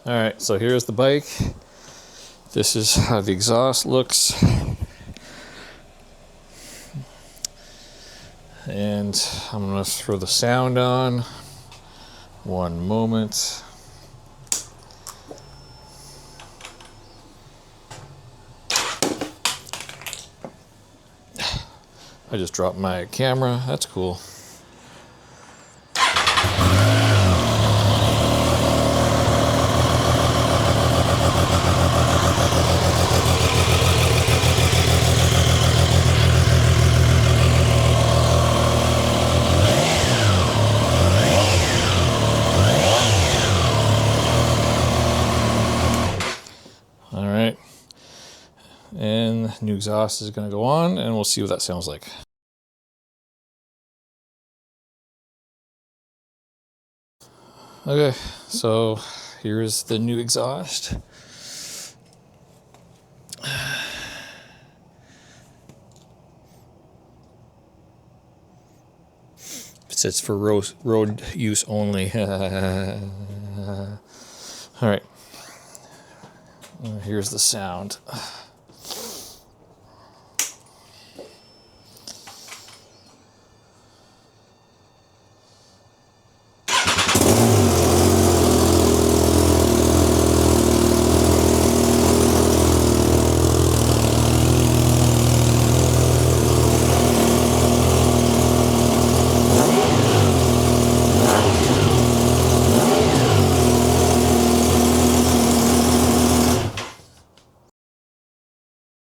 All right, so here's the bike. This is how the exhaust looks. And I'm gonna throw the sound on. One moment. I just dropped my camera. That's cool. All right. And new exhaust is going to go on, and we'll see what that sounds like. Okay, so here's the new exhaust. It says for road use only. All right, here's the sound.